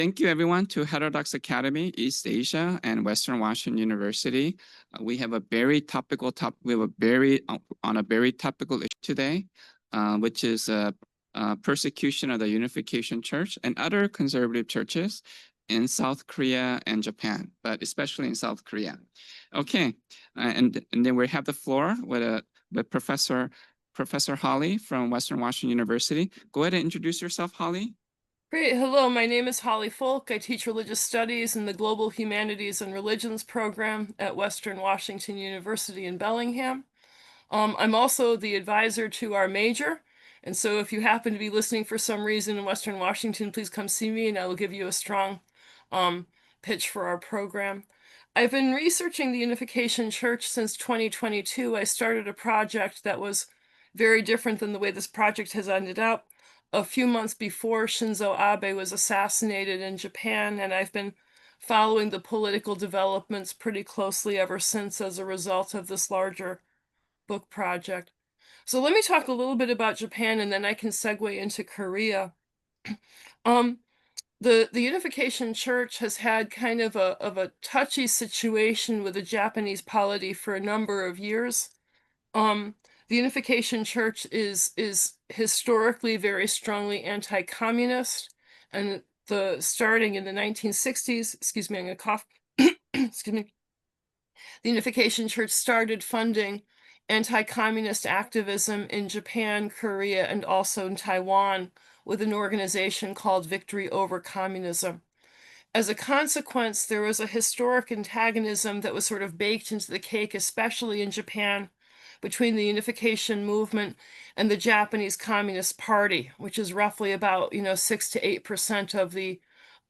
Thank you, everyone, to Heterodox Academy, East Asia, and Western Washington University. We have a very topical We have a very on a very topical issue today, which is persecution of the Unification Church and other conservative churches in South Korea and Japan, but especially in South Korea. Okay, and then we have the floor with Professor Holly from Western Washington University. Go ahead and introduce yourself, Holly. Great. Hello, my name is Holly Folk. I teach religious studies in the Global Humanities and Religions program at Western Washington University in Bellingham. I'm also the advisor to our major, and so if you happen to be listening for some reason in Western Washington, please come see me and I will give you a strong um, pitch for our program. I've been researching the Unification Church since 2022. I started a project that was very different than the way this project has ended up a few months before Shinzo Abe was assassinated in Japan, and I've been following the political developments pretty closely ever since as a result of this larger book project. So let me talk a little bit about Japan and then I can segue into Korea. Um, the Unification Church has had kind of a touchy situation with the Japanese polity for a number of years. Um, the Unification Church is historically very strongly anti-communist, and starting in the 1960s, excuse me, I'm gonna cough, excuse me. The Unification Church started funding anti-communist activism in Japan, Korea, and also in Taiwan with an organization called Victory Over Communism. As a consequence, there was a historic antagonism that was sort of baked into the cake, especially in Japan, between the unification movement and the Japanese Communist Party, which is roughly about, 6 to 8%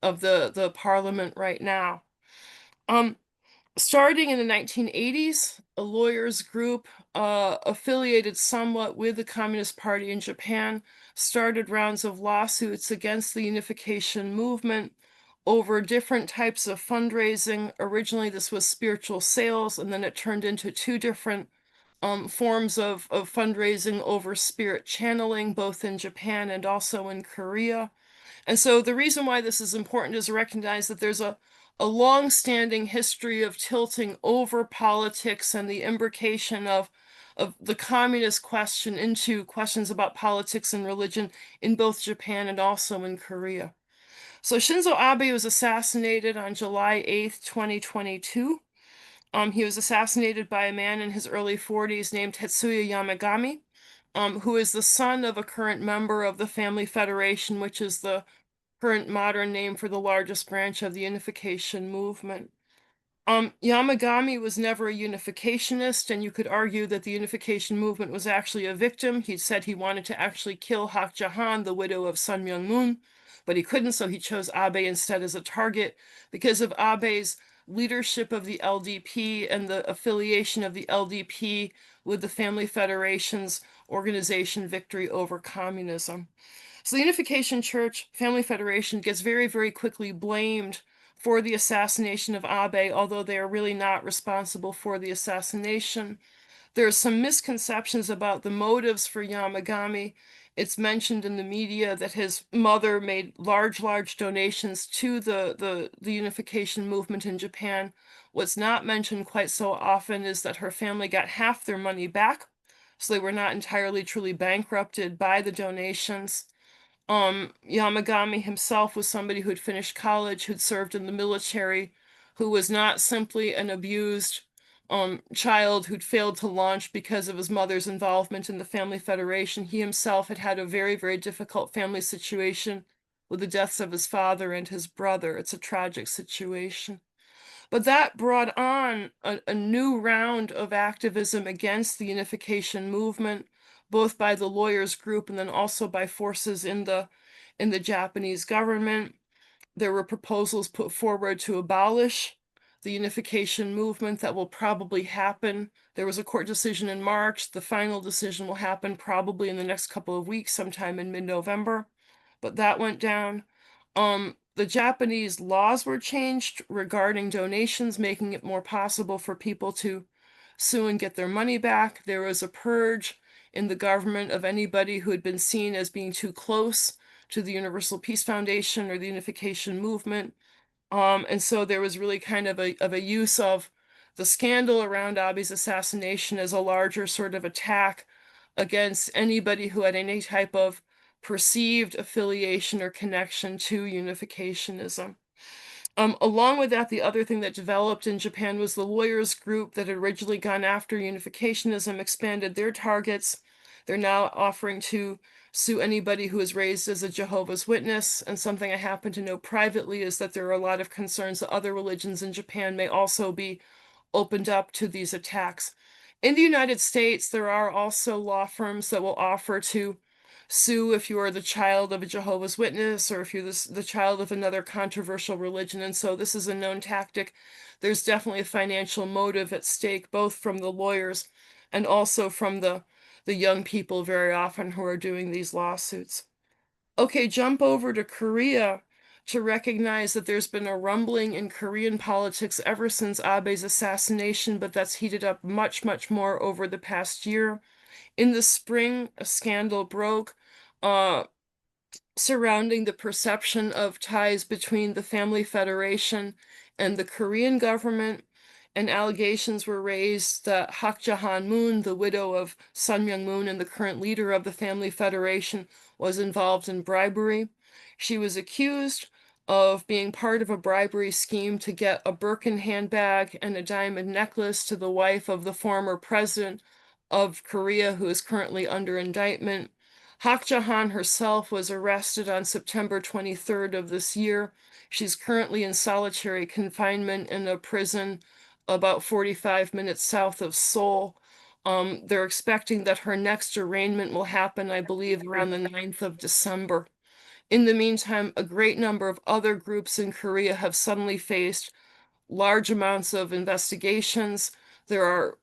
of the parliament right now. Um, Starting in the 1980s, a lawyers group affiliated somewhat with the Communist Party in Japan started rounds of lawsuits against the unification movement over different types of fundraising. Originally, this was spiritual sales, and then it turned into two different forms of fundraising over spirit channeling, both in Japan and also in Korea. And so the reason why this is important is to recognize that there's a long-standing history of tilting over politics and the imbrication of the communist question into questions about politics and religion in both Japan and also in Korea. So Shinzo Abe was assassinated on July 8th, 2022. He was assassinated by a man in his early 40s named Tetsuya Yamagami, who is the son of a current member of the Family Federation, which is the current modern name for the largest branch of the unification movement. Yamagami was never a unificationist, and you could argue that the unification movement was actually a victim. He said he wanted to actually kill Hak Jahan, the widow of Sun Myung Moon, but he couldn't, so he chose Abe instead as a target because of Abe's leadership of the LDP and the affiliation of the LDP with the Family Federation's organization Victory Over Communism. So the Unification Church Family Federation gets very, very quickly blamed for the assassination of Abe, although they are really not responsible for the assassination. There are some misconceptions about the motives for Yamagami. It's mentioned in the media that his mother made large donations to the unification movement in Japan. What's not mentioned quite so often is that her family got half their money back, so they were not entirely truly bankrupted by the donations. Yamagami himself was somebody who'd finished college, who'd served in the military, who was not simply an abused child who'd failed to launch because of his mother's involvement in the Family Federation. He himself had had a very, very difficult family situation with the deaths of his father and his brother. It's a tragic situation. But that brought on a new round of activism against the unification movement, both by the lawyers group and then also by forces in the Japanese government. There were proposals put forward to abolish the unification movement that will probably happen. There was a court decision in March. The final decision will happen probably in the next couple of weeks, sometime in mid-November. But that went down. The Japanese laws were changed regarding donations, making it more possible for people to sue and get their money back. There was a purge in the government of anybody who had been seen as being too close to the Universal Peace Foundation or the Unification Movement. And so there was really kind of a use of the scandal around Abiy's assassination as a larger sort of attack against anybody who had any type of perceived affiliation or connection to unificationism. Along with that, the other thing that developed in Japan was the lawyers group that had originally gone after unificationism expanded their targets. They're now offering to sue anybody who is raised as a Jehovah's Witness. And something I happen to know privately is that there are a lot of concerns that other religions in Japan may also be opened up to these attacks. In the United States, there are also law firms that will offer to sue if you are the child of a Jehovah's Witness or if you're the child of another controversial religion. And so this is a known tactic. There's definitely a financial motive at stake, both from the lawyers and also from the young people very often who are doing these lawsuits. Okay, jump over to Korea to recognize that there's been a rumbling in Korean politics ever since Abe's assassination, but that's heated up much, much more over the past year. In the spring, a scandal broke surrounding the perception of ties between the Family Federation and the Korean government, and allegations were raised that Hak Jahan-moon, the widow of Sun Myung-moon and the current leader of the Family Federation, was involved in bribery. She was accused of being part of a bribery scheme to get a Birkin handbag and a diamond necklace to the wife of the former president of Korea, who is currently under indictment. Hak Jahan herself was arrested on September 23rd of this year. She's currently in solitary confinement in a prison about 45 minutes south of Seoul. They're expecting that her next arraignment will happen, I believe, around the 9th of December. In the meantime, a great number of other groups in Korea have suddenly faced large amounts of investigations. There are,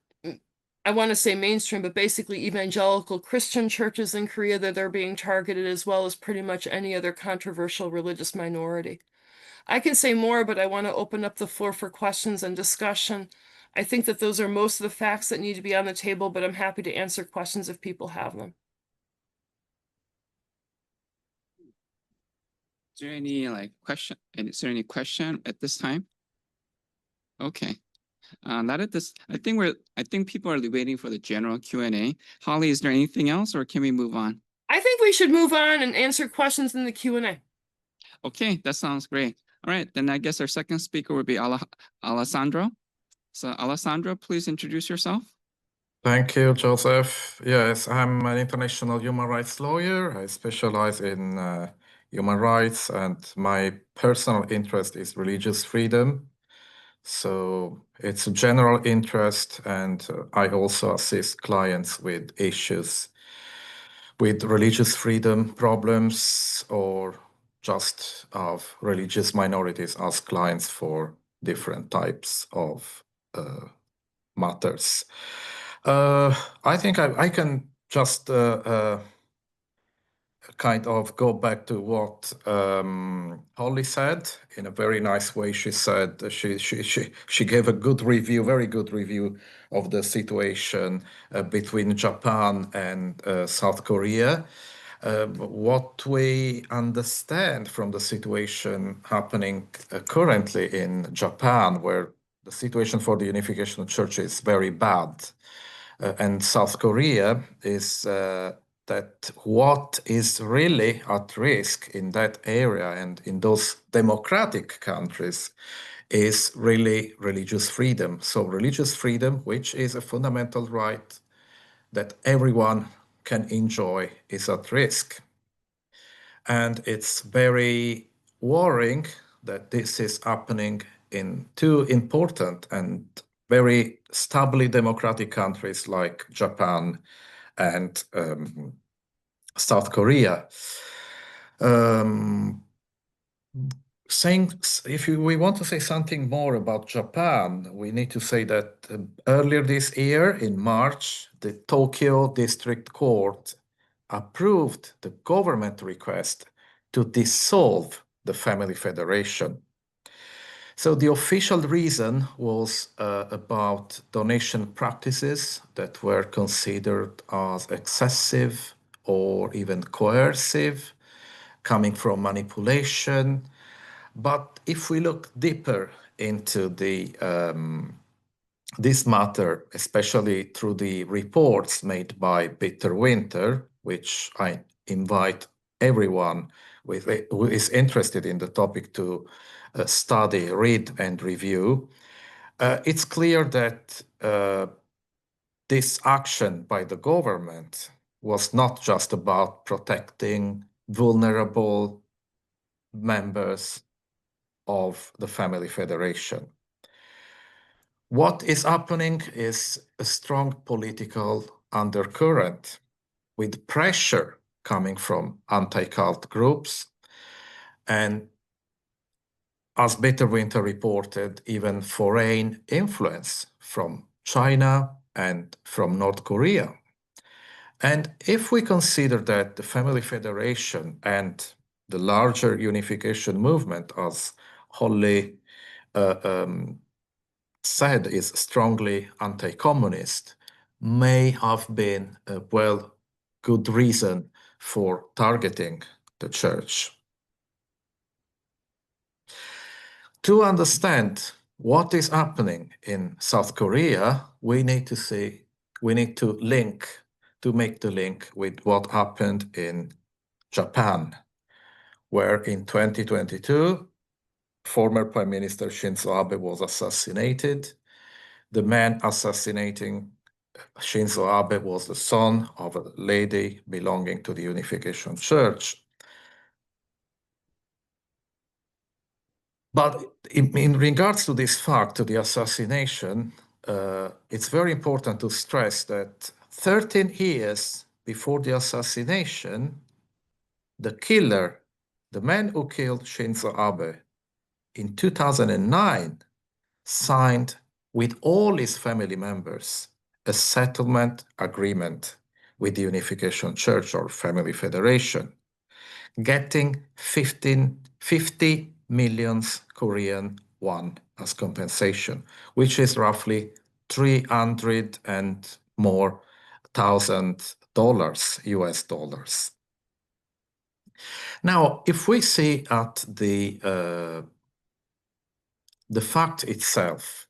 I want to say mainstream, but basically evangelical Christian churches in Korea that are being targeted, as well as pretty much any other controversial religious minority. I can say more, but I want to open up the floor for questions and discussion. I think that those are most of the facts that need to be on the table, but I'm happy to answer questions if people have them. Is there any question? And is there any question at this time? Okay. Not at this. I think people are waiting for the general Q&A. Holly, is there anything else, or can we move on? I think we should move on and answer questions in the Q&A. Okay, that sounds great. All right, then I guess our second speaker would be Alessandro. So Alessandro, please introduce yourself. Thank you, Joseph. Yes, I'm an international human rights lawyer. I specialize in human rights, and my personal interest is religious freedom. So it's a general interest, and I also assist clients with issues with religious freedom problems or just of religious minorities as clients for different types of matters. I think I can just kind of go back to what Holly said in a very nice way. She said she gave a good review, very good review of the situation between Japan and South Korea. What we understand from the situation happening currently in Japan, where the situation for the unification of church is very bad, and South Korea, is that what is really at risk in that area and in those democratic countries is really religious freedom. So religious freedom, which is a fundamental right that everyone can enjoy, is at risk. And it's very worrying that this is happening in two important and very stably democratic countries like Japan and South Korea. We want to say something more about Japan, we need to say that earlier this year, in March, the Tokyo District Court approved the government request to dissolve the Family Federation. So the official reason was about donation practices that were considered as excessive or even coercive, coming from manipulation. But if we look deeper into this matter, especially through the reports made by Peter Winter, which I invite everyone who is interested in the topic to study, read, and review, it's clear that this action by the government was not just about protecting vulnerable members of the Family Federation. What is happening is a strong political undercurrent with pressure coming from anti-cult groups, and as Bitter Winter reported, even foreign influence from China and from North Korea. And if we consider that the Family Federation and the larger unification movement, as Holly said, is strongly anti-communist, may have been a good reason for targeting the church. To understand what is happening in South Korea, we need to make the link with what happened in Japan, where in 2022, former Prime Minister Shinzo Abe was assassinated. The man assassinating Shinzo Abe was the son of a lady belonging to the Unification Church. But in regards to this fact, to the assassination, it's very important to stress that 13 years before the assassination, the killer, the man who killed Shinzo Abe in 2009, signed with all his family members a settlement agreement with the Unification Church or Family Federation, getting 50 million Korean won as compensation, which is roughly 300 and more thousand dollars, US dollars. Now, if we see at the fact itself,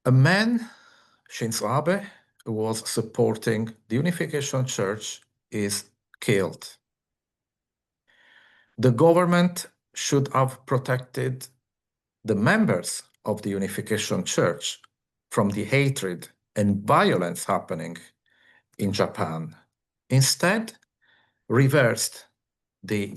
a man, Shinzo Abe, who was supporting the Unification Church, is killed. The government should have protected the members of the Unification Church from the hatred and violence happening in Japan. Instead, reversed the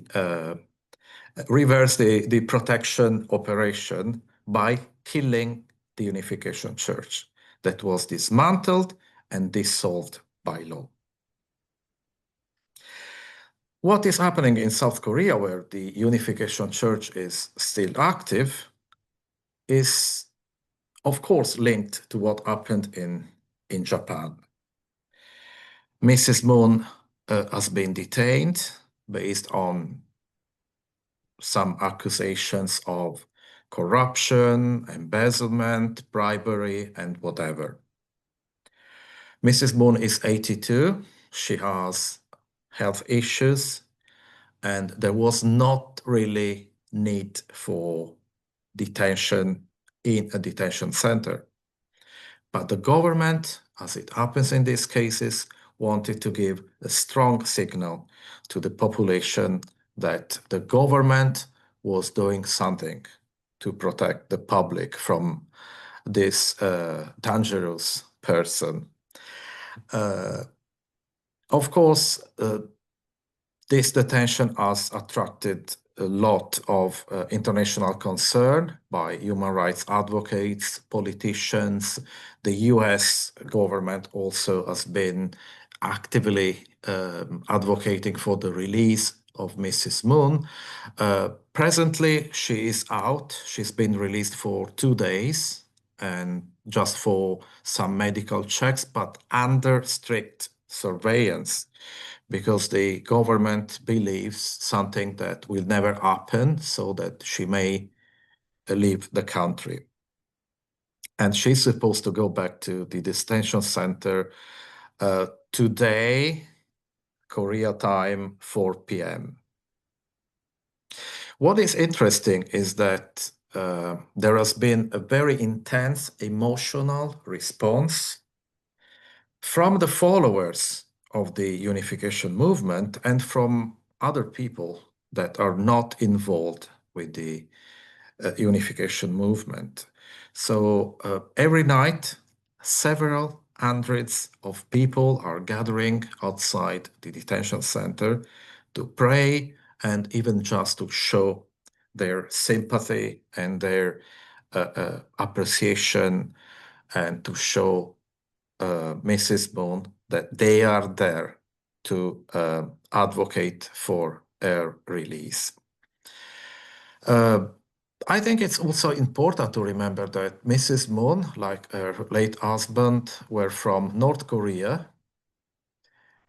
protection operation by killing the Unification Church that was dismantled and dissolved by law. What is happening in South Korea, where the Unification Church is still active, is of course linked to what happened in Japan. Mrs. Moon has been detained based on some accusations of corruption, embezzlement, bribery, and whatever. Mrs. Moon is 82. She has health issues, and there was not really need for detention in a detention center. But the government, as it happens in these cases, wanted to give a strong signal to the population that the government was doing something to protect the public from this dangerous person. Of course, this detention has attracted a lot of international concern by human rights advocates, politicians. The US government also has been actively advocating for the release of Mrs. Moon. Presently, she is out. She's been released for 2 days and just for some medical checks, but under strict surveillance, because the government believes something that will never happen, so that she may leave the country. And she's supposed to go back to the detention center today, Korea time, 4 p.m. What is interesting is that there has been a very intense emotional response from the followers of the unification movement and from other people that are not involved with the unification movement. So every night, several hundreds of people are gathering outside the detention center to pray and even just to show their sympathy and their appreciation and to show Mrs. Moon that they are there to advocate for her release. I think it's also important to remember that Mrs. Moon, like her late husband, were from North Korea,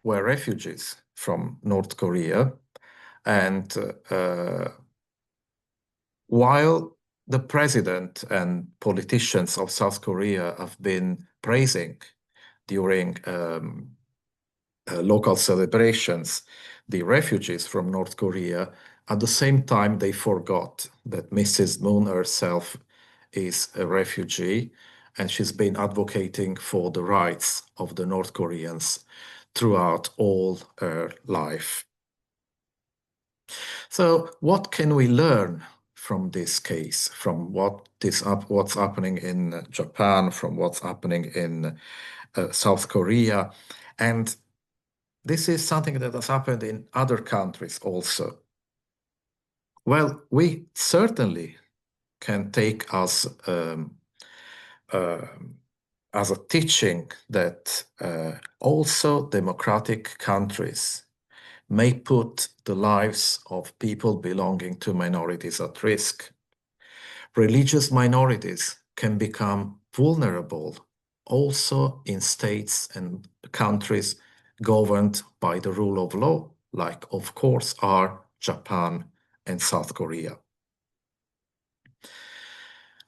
were refugees from North Korea. And while the president and politicians of South Korea have been praising during local celebrations the refugees from North Korea, at the same time they forgot that Mrs. Moon herself is a refugee and she's been advocating for the rights of the North Koreans throughout all her life. So what can we learn from this case, from what's happening in Japan, from what's happening in South Korea? And this is something that has happened in other countries also. Well, we certainly can take as a teaching that also democratic countries may put the lives of people belonging to minorities at risk. Religious minorities can become vulnerable also in states and countries governed by the rule of law, like, of course, are Japan and South Korea.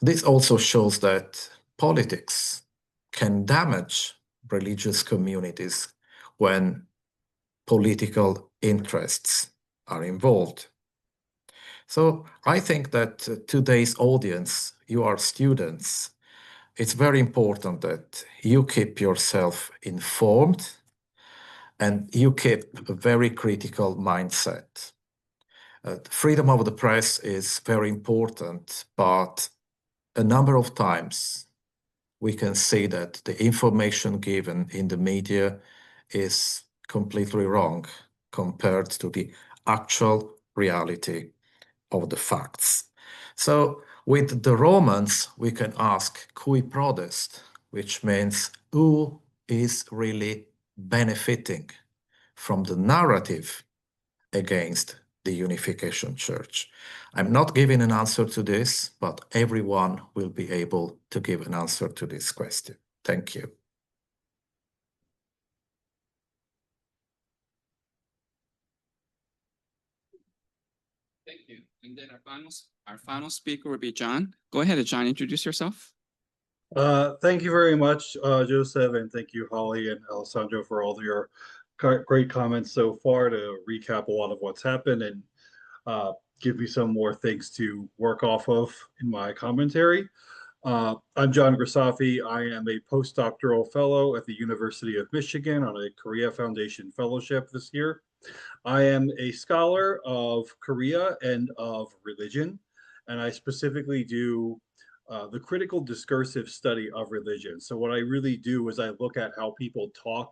This also shows that politics can damage religious communities when political interests are involved. So I think that today's audience, you are students, it's very important that you keep yourself informed and you keep a very critical mindset. Freedom of the press is very important, but a number of times we can see that the information given in the media is completely wrong compared to the actual reality of the facts. So with the Romans, we can ask cui prodest, which means who is really benefiting from the narrative against the unification church. I'm not giving an answer to this, but everyone will be able to give an answer to this question. Thank you. Thank you. And then our final speaker will be John. Go ahead, John, introduce yourself. Thank you very much, Joseph, and thank you, Holly and Alessandro, for all of your great comments so far to recap a lot of what's happened and give me some more things to work off of in my commentary. I'm John Grisafi. I am a postdoctoral fellow at the University of Michigan on a Korea Foundation Fellowship this year. I am a scholar of Korea and of religion, and I specifically do the critical discursive study of religion. So what I really do is I look at how people talk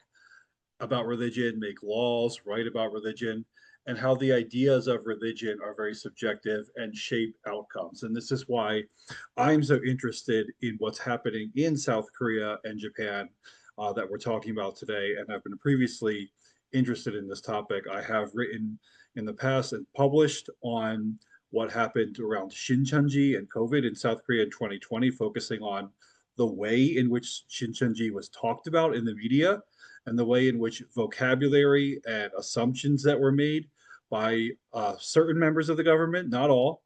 about religion, make laws, write about religion, and how the ideas of religion are very subjective and shape outcomes. And this is why I'm so interested in what's happening in South Korea and Japan that we're talking about today. And I've been previously interested in this topic. I have written in the past and published on what happened around Shincheonji and COVID in South Korea in 2020, focusing on the way in which Shincheonji was talked about in the media and the way in which vocabulary and assumptions that were made by certain members of the government, not all,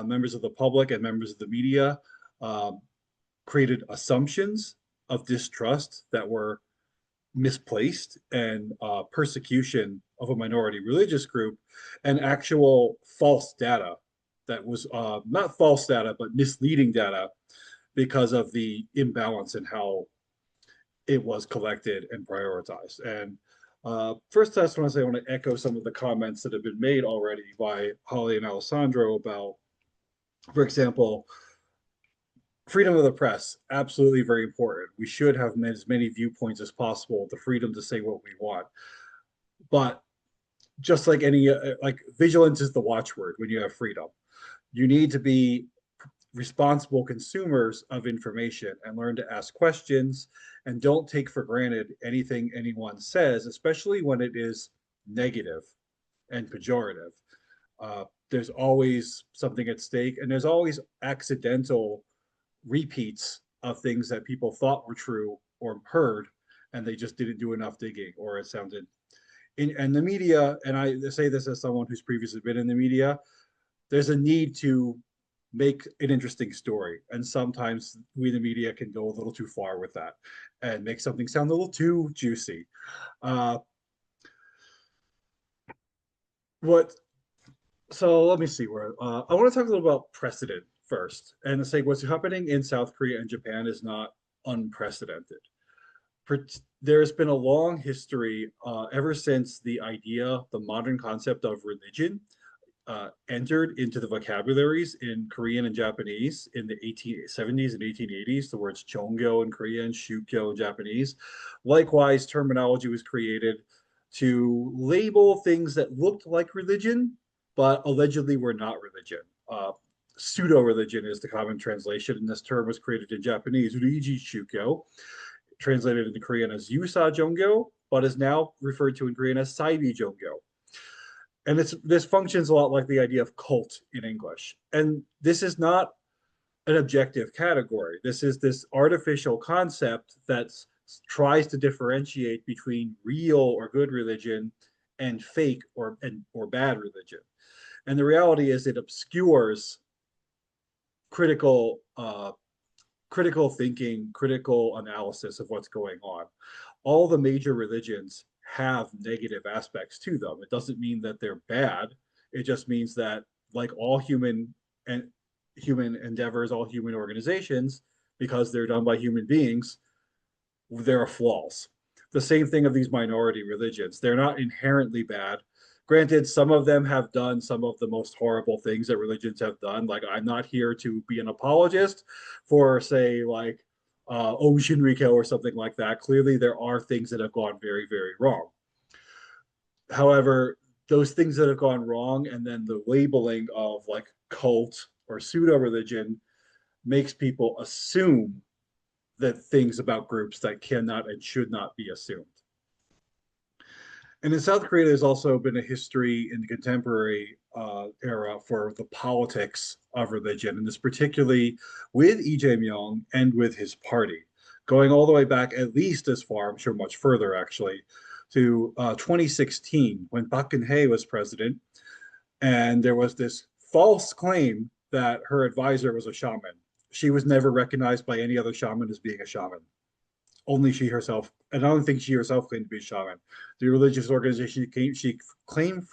members of the public and members of the media, created assumptions of distrust that were misplaced and persecution of a minority religious group and actual false data that was not false data, but misleading data because of the imbalance in how it was collected and prioritized. And first, I just want to say I want to echo some of the comments that have been made already by Holly and Alessandro about, for example, freedom of the press, absolutely very important. We should have as many viewpoints as possible, the freedom to say what we want. But just like any, like vigilance is the watchword when you have freedom. You need to be responsible consumers of information and learn to ask questions and don't take for granted anything anyone says, especially when it is negative and pejorative. There's always something at stake, and there's always accidental repeats of things that people thought were true or heard, and they just didn't do enough digging, or it sounded in the media. And I say this as someone who's previously been in the media. There's a need to make an interesting story, and sometimes we, the media, can go a little too far with that and make something sound a little too juicy. What So let me see where I want to talk a little about precedent first, and say what's happening in South Korea and Japan is not unprecedented. There's been a long history ever since the idea, the modern concept of religion entered into the vocabularies in Korean and Japanese in the 1870s and 1880s. The words Chongyo in Korean, Shukyo in Japanese. Likewise, terminology was created to label things that looked like religion, but allegedly were not religion. Pseudo-religion is the common translation, and this term was created in Japanese, Riji Shukyo, translated into Korean as Yusa Jongyo, but is now referred to in Korean as Saibi Jongyo. And this functions a lot like the idea of cult in English. And this is not an objective category. This is this artificial concept that tries to differentiate between real or good religion and fake or bad religion. And the reality is it obscures critical thinking, critical analysis of what's going on. All the major religions have negative aspects to them. It doesn't mean that they're bad. It just means that, like all human endeavors, all human organizations, because they're done by human beings, there are flaws. The same thing of these minority religions. They're not inherently bad. Granted, some of them have done some of the most horrible things that religions have done. Like, I'm not here to be an apologist for, say, like Shinrikyo or something like that. Clearly, there are things that have gone very, very wrong. However, those things that have gone wrong and then the labeling of like cult or pseudo religion makes people assume that things about groups that cannot and should not be assumed. And in South Korea, there's also been a history in the contemporary era for the politics of religion, and this particularly with Lee Jae-myung and with his party, going all the way back at least as far, I'm sure much further actually, to 2016 when Park Geun-hye was president, and there was this false claim that her advisor was a shaman. She was never recognized by any other shaman as being a shaman. Only she herself, and I don't think she herself claimed to be a shaman. The religious organization she claimed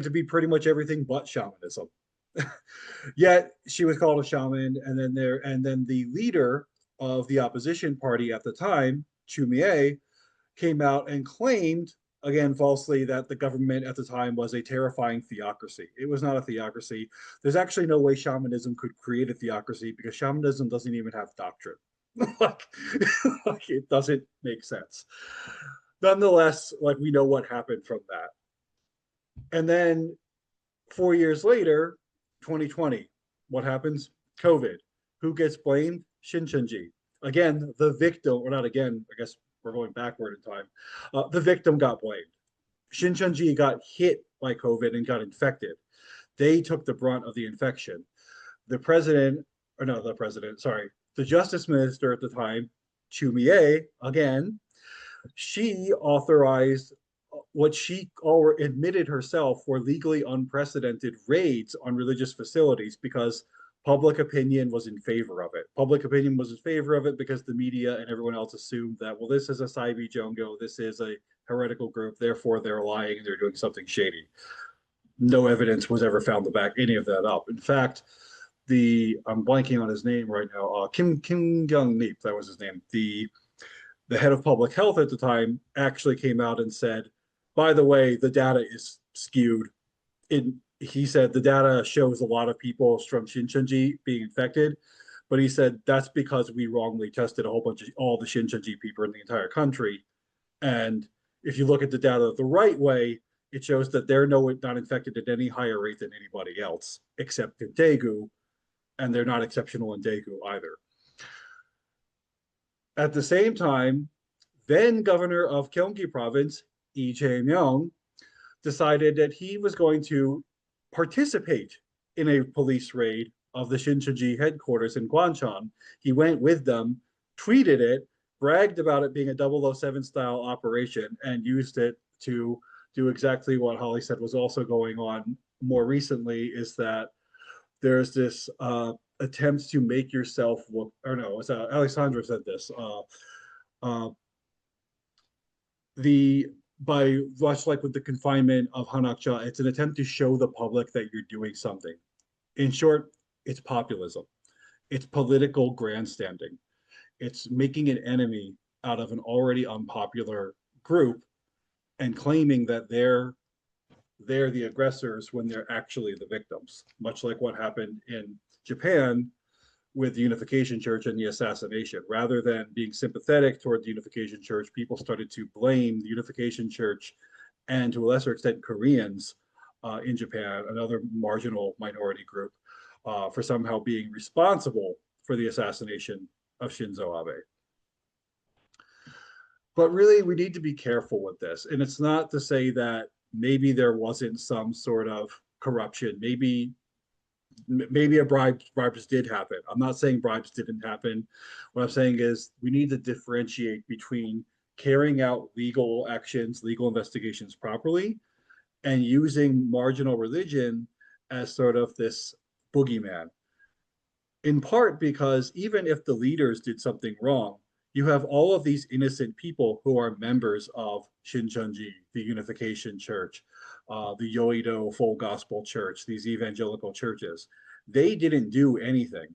to be pretty much everything but shamanism. Yet she was called a shaman, and then the leader of the opposition party at the time, Chu Mie, came out and claimed, again falsely, that the government at the time was a terrifying theocracy. It was not a theocracy. There's actually no way shamanism could create a theocracy because shamanism doesn't even have doctrine. like, like it doesn't make sense. Nonetheless, like we know what happened from that. And then 4 years later, 2020, what happens? COVID. Who gets blamed? Shin Chun-ji. Again, the victim, or not again, I guess we're going backward in time. The victim got blamed. Shin Chun-ji got hit by COVID and got infected. They took the brunt of the infection. The justice minister at the time, Chu Mie, again, she authorized what she admitted herself were legally unprecedented raids on religious facilities because public opinion was in favor of it. Public opinion was in favor of it because the media and everyone else assumed that, well, this is a Saibi Jongo, this is a heretical group, therefore they're lying and they're doing something shady. No evidence was ever found to back any of that up. In fact, I'm blanking on his name right now. Kim Kyung Leap, that was his name. The head of public health at the time actually came out and said, by the way, the data is skewed. He said the data shows a lot of people from Shincheonji being infected, but he said that's because we wrongly tested a whole bunch of all the Shincheonji people in the entire country. And if you look at the data the right way, it shows that they're not infected at any higher rate than anybody else, except in Daegu, and they're not exceptional in Daegu either. At the same time, then governor of Gyeonggi province, Lee Jae-myung, decided that he was going to participate in a police raid of the Shincheonji headquarters in Gwancheon. He went with them, tweeted it, bragged about it being a 007 style operation, and used it to do exactly what Holly said was also going on more recently, is that there's this attempt to make yourself look, or no, it's Alexandra said this, by much like with the confinement of Hanakcha, it's an attempt to show the public that you're doing something. In short, it's populism. It's political grandstanding. It's making an enemy out of an already unpopular group and claiming that they're the aggressors when they're actually the victims, much like what happened in Japan with the Unification Church and the assassination. Rather than being sympathetic toward the Unification Church, people started to blame the Unification Church and to a lesser extent Koreans in Japan, another marginal minority group, for somehow being responsible for the assassination of Shinzo Abe. But really, we need to be careful with this. And it's not to say that maybe there wasn't some sort of corruption. Maybe a bribes did happen. I'm not saying bribes didn't happen. What I'm saying is we need to differentiate between carrying out legal actions, legal investigations properly, and using marginal religion as sort of this boogeyman. In part because even if the leaders did something wrong, you have all of these innocent people who are members of Shincheonji, the Unification Church, the Yoido Full Gospel Church, these evangelical churches. They didn't do anything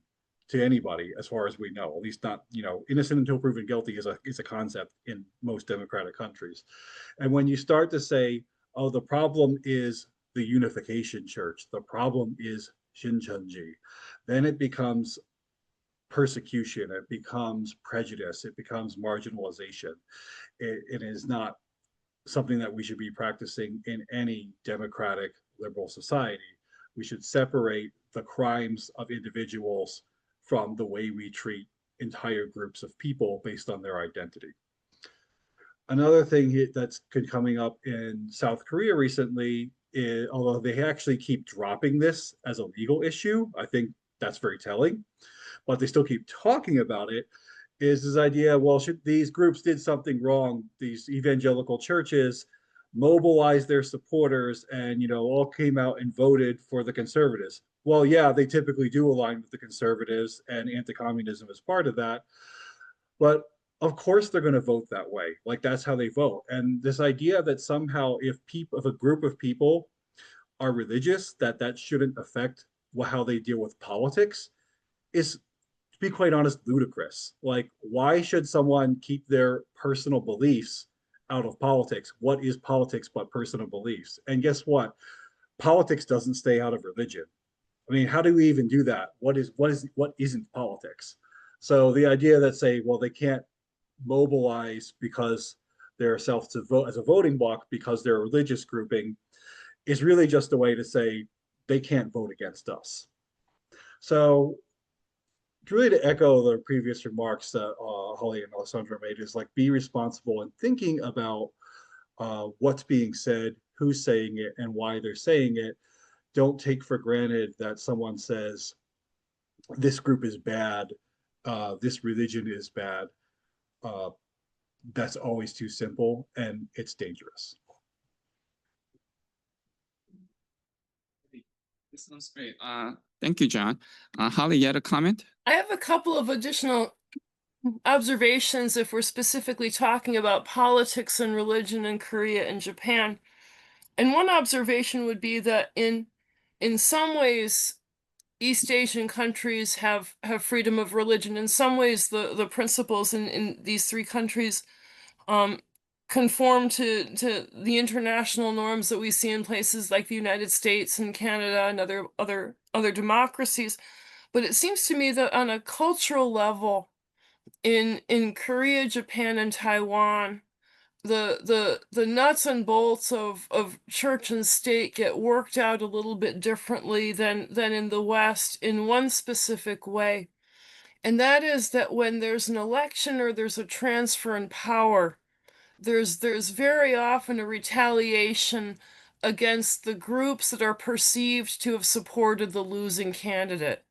to anybody, as far as we know. At least not, innocent until proven guilty is a concept in most democratic countries. And when you start to say, oh, the problem is the Unification Church, the problem is Shincheonji, then it becomes persecution, it becomes prejudice, it becomes marginalization. It is not something that we should be practicing in any democratic liberal society. We should separate the crimes of individuals from the way we treat entire groups of people based on their identity. Another thing that's been coming up in South Korea recently is, although they actually keep dropping this as a legal issue, I think that's very telling, but they still keep talking about it, is this idea, well, these groups did something wrong, these evangelical churches mobilized their supporters and, all came out and voted for the conservatives. Well, yeah, they typically do align with the conservatives, and anti-communism is part of that. But of course they're going to vote that way. Like, that's how they vote. And this idea that somehow if a group of people are religious, that shouldn't affect how they deal with politics is, to be quite honest, ludicrous. Like, why should someone keep their personal beliefs out of politics? What is politics but personal beliefs? And guess what? Politics doesn't stay out of religion. I mean, how do we even do that? What isn't politics? So the idea that say, well, they can't mobilize because they're self to vote as a voting bloc because they're a religious grouping is really just a way to say they can't vote against us. So really, to echo the previous remarks that Holly and Alessandra made, is like, be responsible in thinking about what's being said, who's saying it, and why they're saying it. Don't take for granted that someone says this group is bad, this religion is bad. That's always too simple, and it's dangerous. This sounds great. Thank you, John. Holly, you had a comment? I have a couple of additional observations if we're specifically talking about politics and religion in Korea and Japan. And one observation would be that in some ways, East Asian countries have freedom of religion. In some ways, the principles in these three countries conform to the international norms that we see in places like the United States and Canada and other democracies. But it seems to me that on a cultural level, in Korea, Japan, and Taiwan, the nuts and bolts of church and state get worked out a little bit differently than in the West in one specific way. And that is that when there's an election or there's a transfer in power, there's very often a retaliation against the groups that are perceived to have supported the losing candidate.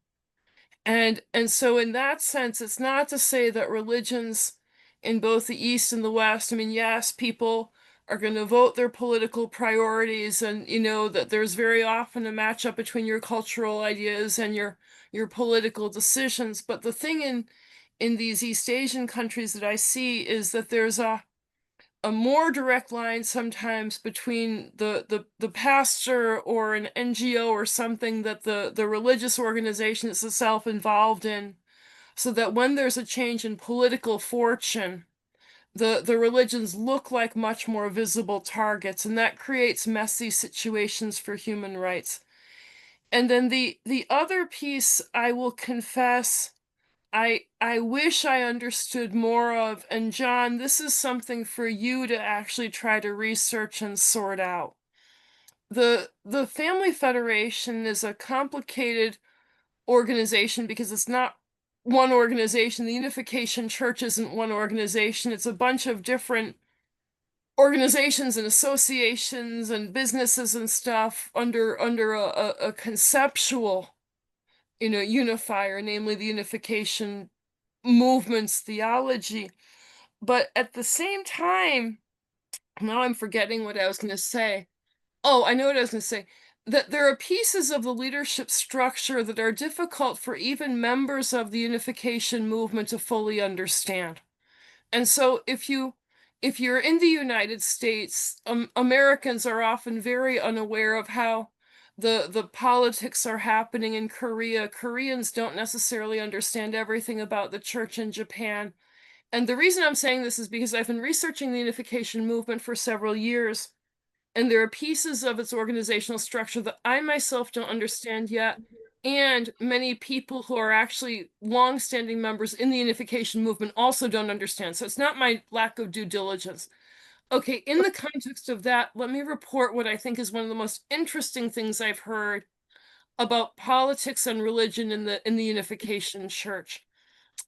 And so in that sense, it's not to say that religions in both the East and the West, I mean, yes, people are going to vote their political priorities, and you know that there's very often a matchup between your cultural ideas and your political decisions. But the thing in these East Asian countries that I see is that there's a more direct line sometimes between the pastor or an NGO or something that the religious organization is itself involved in, so that when there's a change in political fortune, the religions look like much more visible targets, and that creates messy situations for human rights. And then the other piece, I will confess, I wish I understood more of, and John, this is something for you to actually try to research and sort out. The Family Federation is a complicated organization because it's not one organization. The Unification Church isn't one organization. It's a bunch of different organizations and associations and businesses and stuff under a conceptual, unifier, namely the Unification Movement's theology. But at the same time, now I'm forgetting what I was going to say. Oh, I know what I was going to say. That there are pieces of the leadership structure that are difficult for even members of the Unification Movement to fully understand. And so if you're in the United States, Americans are often very unaware of how the politics are happening in Korea. Koreans don't necessarily understand everything about the church in Japan. And the reason I'm saying this is because I've been researching the Unification Movement for several years, and there are pieces of its organizational structure that I myself don't understand yet, and many people who are actually long-standing members in the Unification Movement also don't understand. So it's not my lack of due diligence. Okay, in the context of that, let me report what I think is one of the most interesting things I've heard about politics and religion in the Unification Church.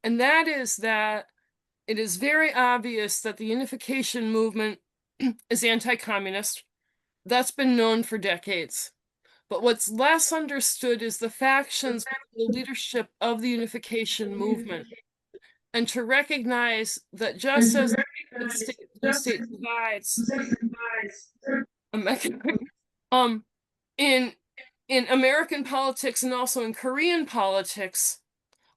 And that is that it is very obvious that the Unification Movement is anti-communist. That's been known for decades. But what's less understood is the factions within the leadership of the Unification Movement. And to recognize that just as the United States divides, in American politics and also in Korean politics,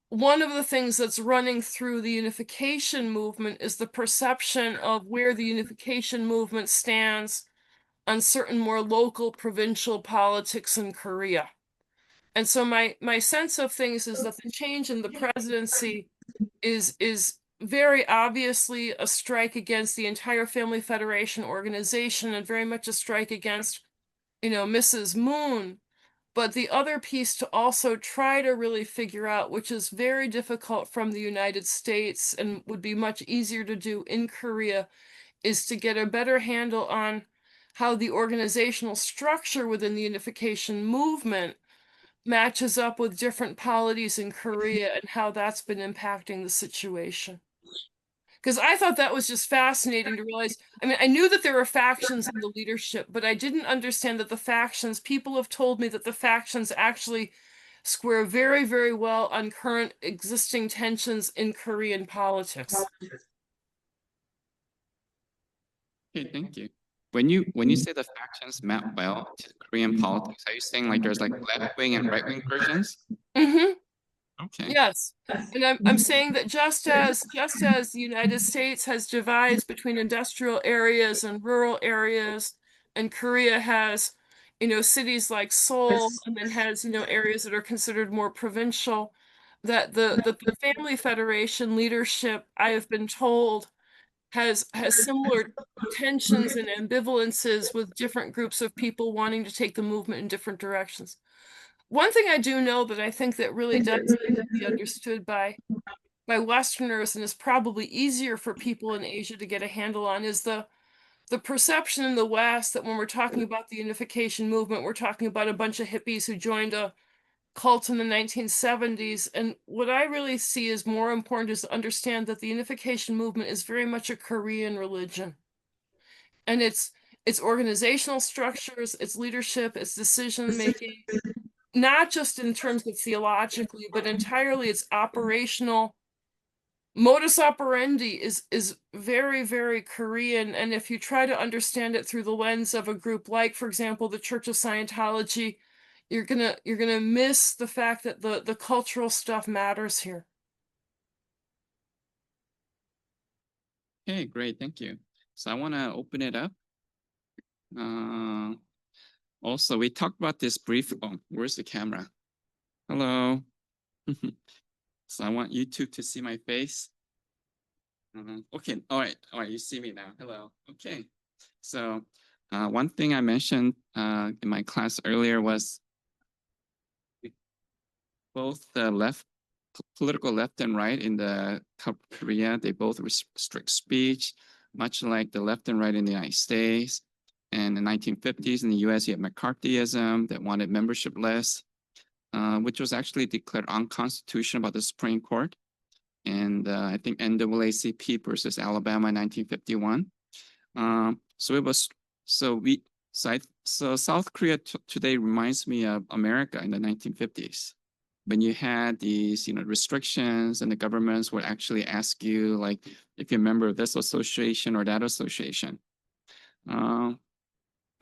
one of the things that's running through the Unification Movement is the perception of where the Unification Movement stands on certain more local provincial politics in Korea. And so my sense of things is that the change in the presidency is very obviously a strike against the entire Family Federation organization and very much a strike against, Mrs. Moon. But the other piece to also try to really figure out, which is very difficult from the United States and would be much easier to do in Korea, is to get a better handle on how the organizational structure within the Unification Movement matches up with different polities in Korea and how that's been impacting the situation. Because I thought that was just fascinating to realize. I mean, I knew that there were factions in the leadership, but I didn't understand that the factions, people have told me that the factions actually square very, very well on current existing tensions in Korean politics. Okay, thank you. when you say the factions map well to Korean politics, are you saying like there's like left wing and right wing versions? Mm-hmm. Okay. Yes. And I'm saying that just as the United States has divides between industrial areas and rural areas, and Korea has, cities like Seoul, and then has, areas that are considered more provincial, that the Family Federation leadership, I have been told, has similar tensions and ambivalences with different groups of people wanting to take the movement in different directions. One thing I do know that I think that really does need to be understood by Westerners, and is probably easier for people in Asia to get a handle on, is the perception in the West that when we're talking about the unification movement, we're talking about a bunch of hippies who joined a cult in the 1970s. And what I really see is more important is to understand that the unification movement is very much a Korean religion. And its organizational structures, its leadership, its decision making, not just in terms of theologically, but entirely its operational modus operandi is very, very Korean. And if you try to understand it through the lens of a group like, for example, the Church of Scientology, you're gonna miss the fact that the cultural stuff matters here. Okay, great, thank you. So I want to open it up. Also, we talked about this brief. Oh, where's the camera? Hello. So I want YouTube to see my face. Okay, all right, you see me now. Hello. Okay. So one thing I mentioned in my class earlier was both the political left and right in the Korea, they both restrict speech, much like the left and right in the United States. And in the 1950s in the US, you had McCarthyism that wanted membership lists, which was actually declared unconstitutional by the Supreme Court. And I think NAACP versus Alabama in 1951. So South Korea today reminds me of America in the 1950s, when you had these, restrictions, and the governments would actually ask you, like, if you're a member of this association or that association.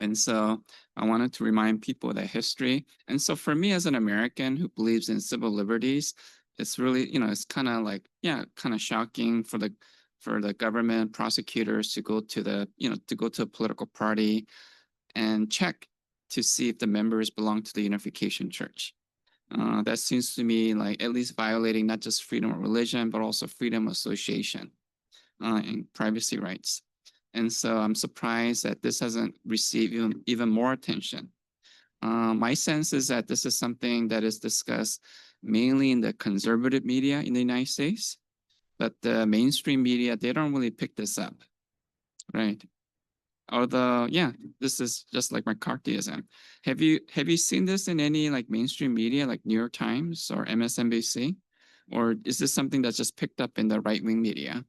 And so I wanted to remind people of that history. And so for me as an American who believes in civil liberties, it's really, it's kind of like, kind of shocking for the government prosecutors to go to a political party and check to see if the members belong to the Unification Church. That seems to me like at least violating not just freedom of religion, but also freedom of association and privacy rights. And so I'm surprised that this hasn't received even more attention. My sense is that this is something that is discussed mainly in the conservative media in the United States, but the mainstream media, they don't really pick this up, right? Although, this is just like McCarthyism. Have you seen this in any like mainstream media, like New York Times or MSNBC? Or is this something that's just picked up in the right-wing media?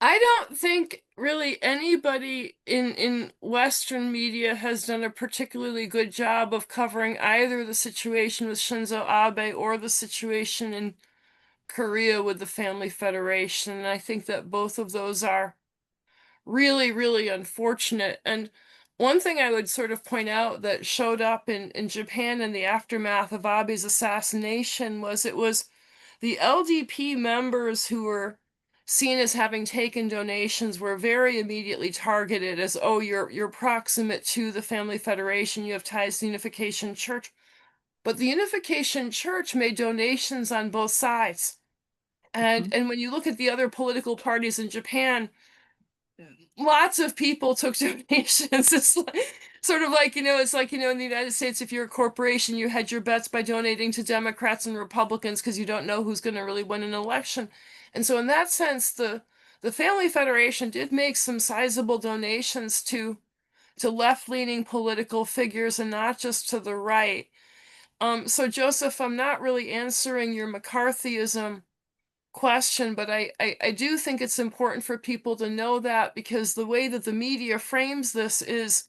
I don't think really anybody in Western media has done a particularly good job of covering either the situation with Shinzo Abe or the situation in Korea with the Family Federation. And I think that both of those are really, really unfortunate. And one thing I would sort of point out that showed up in Japan in the aftermath of Abe's assassination was it was the LDP members who were seen as having taken donations were very immediately targeted as, oh, you're proximate to the Family Federation, you have ties to the Unification Church. But the Unification Church made donations on both sides. And when you look at the other political parties in Japan, lots of people took donations. It's like, sort of like, it's like, in the United States, if you're a corporation, you hedge your bets by donating to Democrats and Republicans because you don't know who's going to really win an election. And so in that sense, the Family Federation did make some sizable donations to left-leaning political figures and not just to the right. So Joseph, I'm not really answering your McCarthyism question, but I do think it's important for people to know that, because the way that the media frames this is,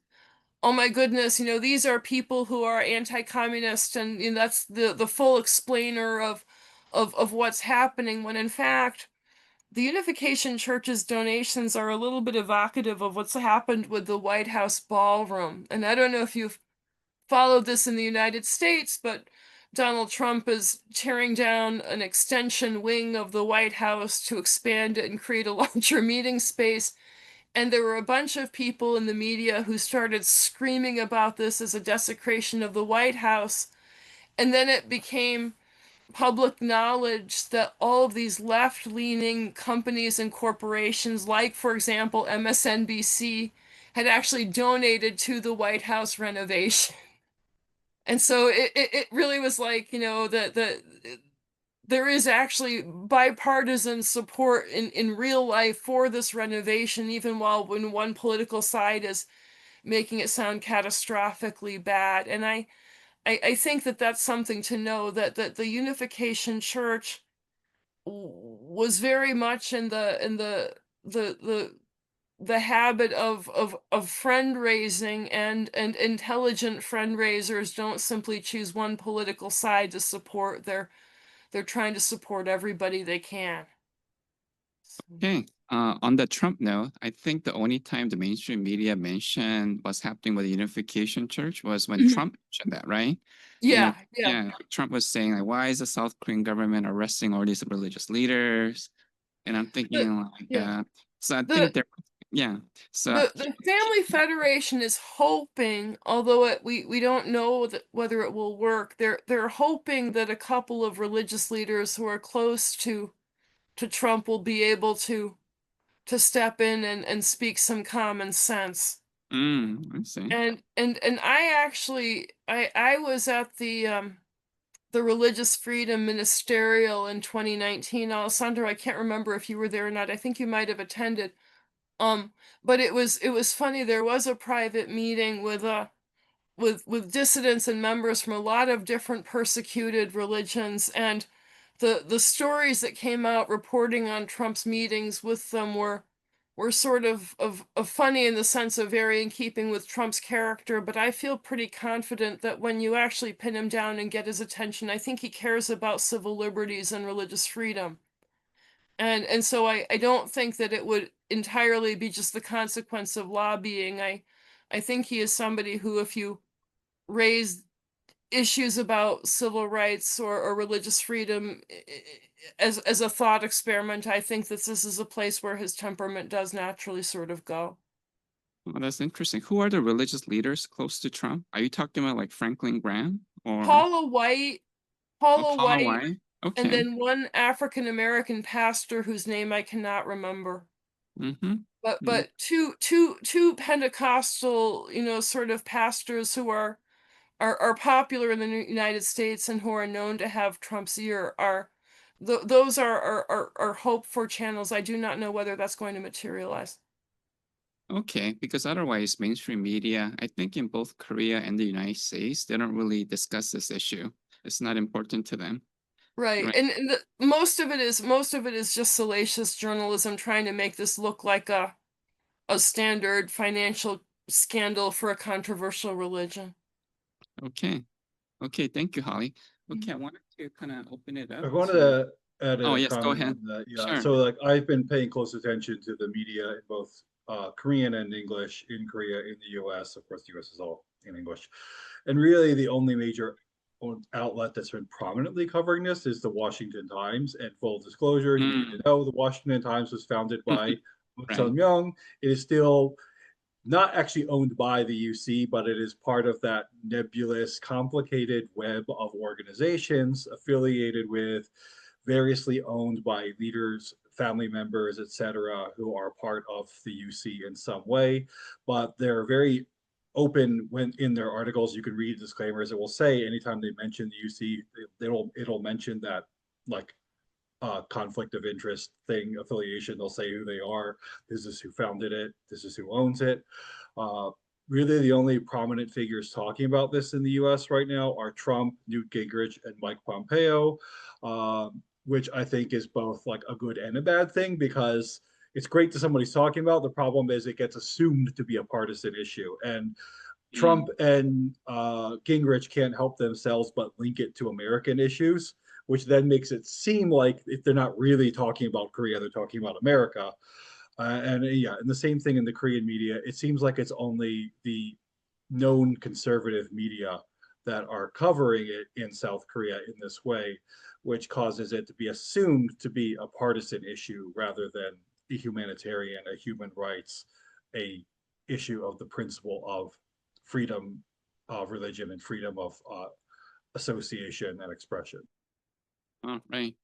oh my goodness, these are people who are anti-communist, and that's the full explainer of what's happening, when in fact Unification Church's donations are a little bit evocative of what's happened with the White House ballroom. And I don't know if you've followed this in the United States, but Donald Trump is tearing down an extension wing of the White House to expand it and create a larger meeting space. And there were a bunch of people in the media who started screaming about this as a desecration of the White House. And then it became public knowledge that all of these left-leaning companies and corporations, like, for example, MSNBC, had actually donated to the White House renovation. And so it really was like, there is actually bipartisan support in real life for this renovation, even while when one political side is making it sound catastrophically bad. And I think that that's something to know, that the Unification Church was very much in the habit of friend raising, and intelligent friend raisers don't simply choose one political side to support. They're trying to support everybody they can. Okay. On the Trump note, I think the only time the mainstream media mentioned what's happening with the Unification Church was when Trump mentioned that, right? Yeah, Yeah. Trump was saying like, why is the South Korean government arresting all these religious leaders? And I'm thinking like, yeah. so I The think there, yeah. So the Family Federation is hoping, although we don't know whether it will work, they're hoping that a couple of religious leaders who are close to Trump will be able to step in and speak some common sense. I see. And I actually I was at the Religious Freedom Ministerial in 2019. Alessandro, I can't remember if you were there or not. I think you might have attended. But it was funny. There was a private meeting with dissidents and members from a lot of different persecuted religions, and the stories that came out reporting on Trump's meetings with them were sort of funny, in the sense of very in keeping with Trump's character. But I feel pretty confident that when you actually pin him down and get his attention, I think he cares about civil liberties and religious freedom. And so I don't think that it would entirely be just the consequence of lobbying. I think he is somebody who, if you raise issues about civil rights or religious freedom as a thought experiment, I think that this is a place where his temperament does naturally sort of go. Well, that's interesting. Who are the religious leaders close to Trump? Are you talking about like Franklin Graham or Paula White, Paula Paula White, White? and Okay. then one African American pastor whose name I cannot remember. Mm-hmm. But two Pentecostal, sort of pastors who are popular in the United States and who are known to have Trump's ear those are hope for channels. I do not know whether that's going to materialize. Okay, because otherwise, mainstream media, I think in both Korea and the United States, they don't really discuss this issue. It's not important to them. Right. Right. And most of it is just salacious journalism trying to make this look like a standard financial scandal for a controversial religion. Okay. Okay. Thank you, Holly. Okay, I wanted to kind of open it I up wanted to. to add Oh, a yes, go comment ahead. on that. Yeah, Sure. so like I've been paying close attention to the media in both Korean and English in Korea, in the US. Of course, the US is all in English. And really the only major outlet that's been prominently covering this is the Washington Times. And full disclosure, you need to know the Washington Times was founded by Moon Right. Sung-myung. It is still not actually owned by the UC, but it is part of that nebulous, complicated web of organizations affiliated with, variously owned by leaders, family members, etc., who are part of the UC in some way. But they're very open when in their articles. You can read disclaimers. It will say anytime they mention the UC, it'll mention that, like, conflict of interest thing, affiliation. They'll say who they are. This is who founded it. This is who owns it. Uh, Really, the only prominent figures talking about this in the U.S. right now are Trump, Newt Gingrich, and Mike Pompeo, which I think is both like a good and a bad thing, because it's great that somebody's talking about. The problem is it gets assumed to be a partisan issue, and Trump and Gingrich can't help themselves but link it to American issues, which then makes it seem like if they're not really talking about Korea, they're talking about America. And yeah, and the same thing in the Korean media. It seems like it's only the known conservative media that are covering it in South Korea in this way, which causes it to be assumed to be a partisan issue rather than a humanitarian, a human rights, a issue of the principle of freedom of religion and freedom of association and expression. Oh, right.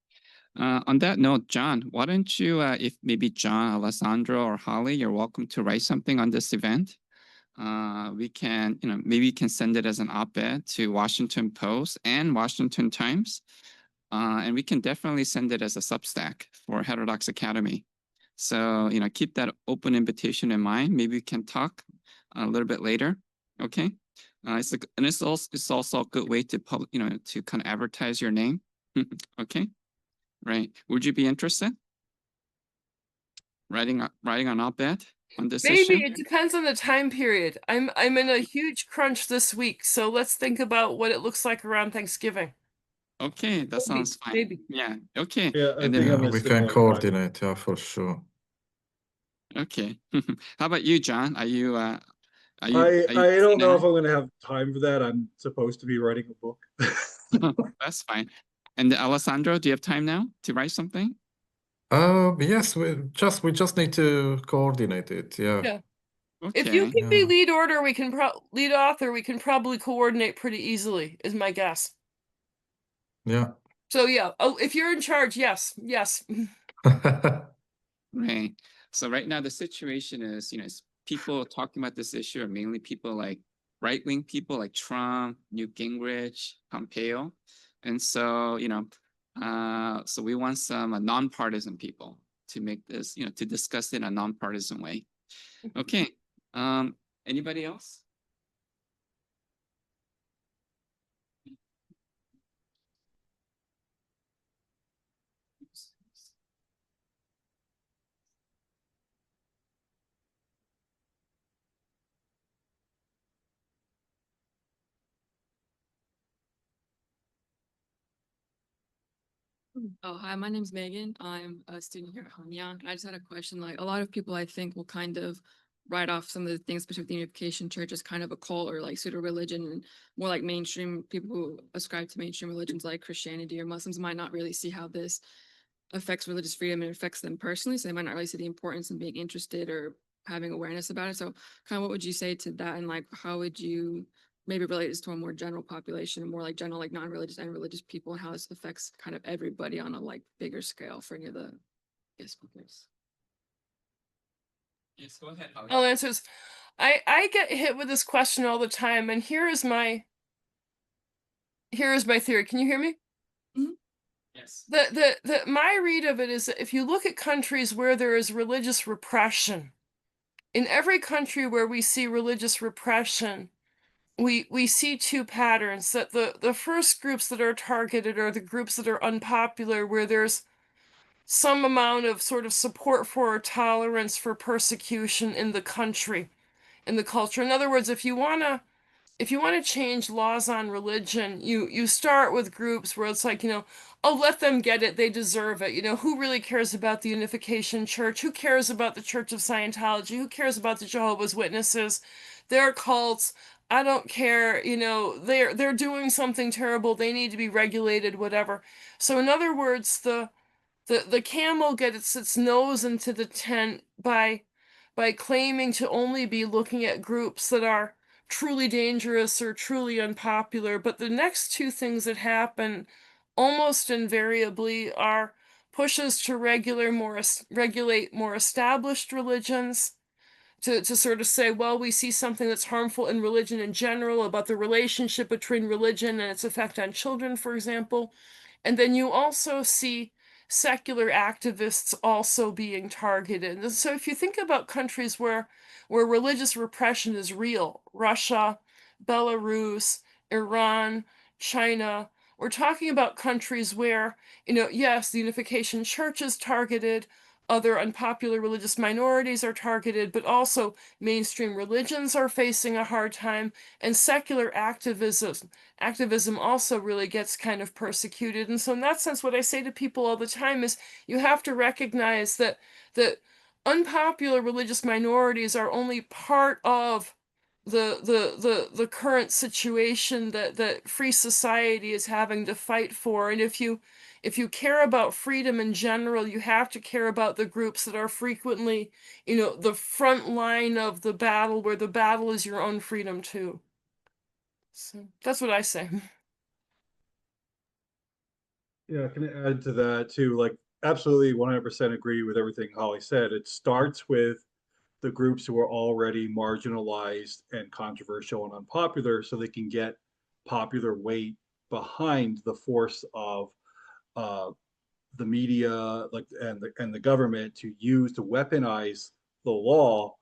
On that note, John, why don't you, if maybe John, Alessandro, or Holly, you're welcome to write something on this event. We can, maybe we can send it as an op-ed to Washington Post and Washington Times. And we can definitely send it as a Substack for Heterodox Academy. So, keep that open invitation in mind. Maybe we can talk a little bit later. Okay. It's also a good way to to kind of advertise your name. Okay. Right. Would you be interested? Writing an op-ed on this issue? Maybe it depends on the time period. I'm in a huge crunch this week, so let's think about what it looks like around Thanksgiving. Okay, that sounds fine. Maybe. Yeah. Okay. Yeah, I And think then I'm in we similar can time. coordinate, yeah, for sure. okay. How about you, John? Are you I busy don't know now? if I'm going to have time for that. I'm supposed to be writing a book. That's fine. And Alessandro, do you have time now to write something? Yes, we just need to coordinate it. Yeah. Yeah. If you Okay. can be Yeah. lead author, we can probably coordinate pretty easily, is my guess. Yeah. So yeah, if you're in charge, yes. Right. So right now the situation is, people talking about this issue are mainly people like right-wing people like Trump, Newt Gingrich, Pompeo. And so, so we want some nonpartisan people to make this, to discuss it in a nonpartisan way. Okay. Anybody else? Oh, hi, my name's Megan. I'm a student here at Hanyang. I just had a question. Like a lot of people, I think, will kind of write off some of the things, especially with the Unification Church, as kind of a cult or like pseudo religion, and more like mainstream people who ascribe to mainstream religions like Christianity or Muslims might not really see how this affects religious freedom and affects them personally. So they might not really see the importance in being interested or having awareness about it. So kind of what would you say to that? And like, how would you maybe relate this to a more general population, more like general, like non-religious and religious people, and how this affects kind of everybody on a like bigger scale for any of the guest speakers? Yes, go ahead, Holly. I'll answer this. I get hit with this question all the time, and here is my theory. Can you hear me? Yes. My read of it is that if you look at countries where there is religious repression, in every country where we see religious repression, we see two patterns. That the first groups that are targeted are the groups that are unpopular, where there's some amount of sort of support for or tolerance for persecution in the country, in the culture. In other words, if you want to change laws on religion, you start with groups where it's like, oh, let them get it, they deserve it. Who really cares about the Unification Church? Who cares about the Church of Scientology? Who cares about the Jehovah's Witnesses? They're cults. I don't care. They're doing something terrible. They need to be regulated, whatever. So in other words, the camel gets its nose into the tent by claiming to only be looking at groups that are truly dangerous or truly unpopular. But the next two things that happen almost invariably are pushes to regulate more established religions, to sort of say, well, we see something that's harmful in religion in general, about the relationship between religion and its effect on children, for example. And then you also see secular activists also being targeted. And so if you think about countries where religious repression is real, Russia, Belarus, Iran, China, we're talking about countries where, yes, the Unification Church is targeted, other unpopular religious minorities are targeted, but also mainstream religions are facing a hard time, and secular activism also really gets kind of persecuted. And so in that sense, what I say to people all the time is you have to recognize that unpopular religious minorities are only part of the current situation that free society is having to fight for. And if you care about freedom in general, you have to care about the groups that are frequently, the front line of the battle, where the battle is your own freedom too. So that's what I say. Yeah, can I add to that too? Like, absolutely 100% agree with everything Holly said. It starts with the groups who are already marginalized and controversial and unpopular so they can get popular weight behind the force of uh, the media, like, and the government to use to weaponize the law